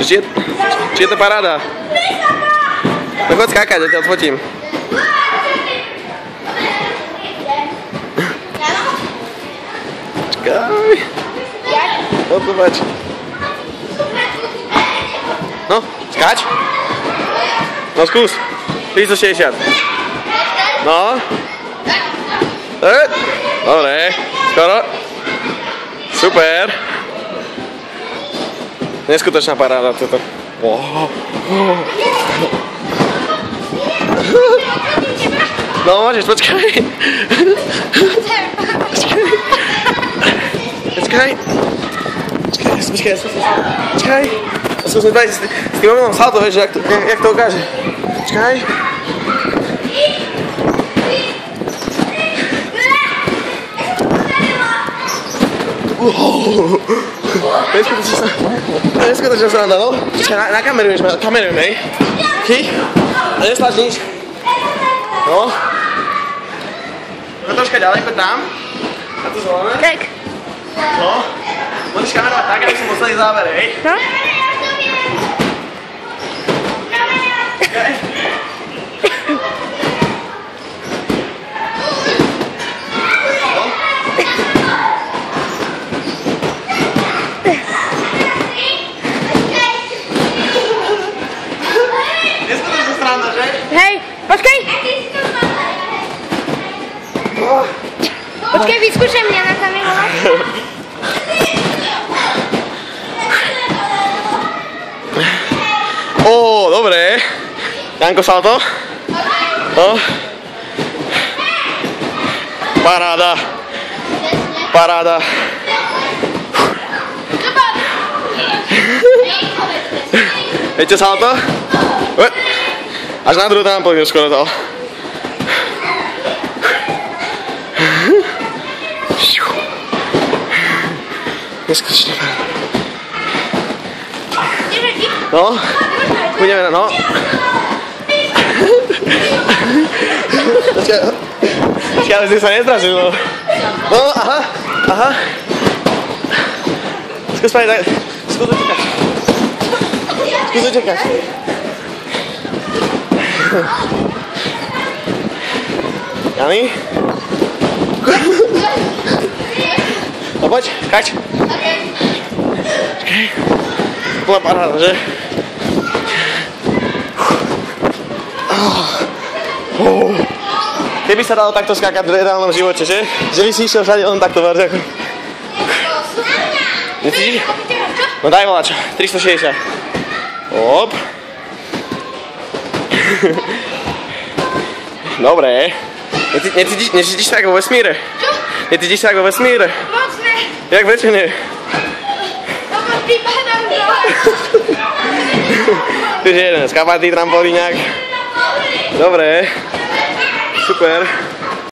Či je to paráda? No choď skákať, ja ťa odfotím. Čakaj. No to pač. No, skáč. No skús. 360. No. Dobre, skoro. Super. Neskutočná paráda toto. No môžeš, počkaj. Počkaj. Skúsme dať s tým mobilom salto, vieš, jak to ukáže. Počkaj. To je neskutočná sranda, no. Počkaj, nakamerujeme, hej. Chyť. A nesláš nič. No. Poď troška ďalej, poď tam. A tu zvoláme. Tak. No. Môžeš kamerovať tak, aby som posledný záver, hej. No. Neskutočná sranda, že? Hej, počkaj. Počkaj, vyskúšaj mňa nakamerovať. Dobre. Janko, salto. No. Paráda. Paráda. Viete salto? Až na druhú trampolínu skoro dal. Neskutočne. No, pôjdeme, no. Počkaj, ale si sa nezdražil, no. No, aha. Skús utekať. Skús utekať. Jani? No poď, kač. Počkaj. Bola paráda, že? Keby sa dalo takto skákať v reálnom živote, že? Že by si išiel všade len takto vážne ako... Necítiš? No daj volačo, 360. Hop. Dobre. Necítiš sa ako vo vesmíre? Čo? Necítiš sa ako vo vesmíre? Moc ne. Jak prečo nie? Lebo ty padám dole. Tu je jeden skapatý trampolíňak. Dobre. Super.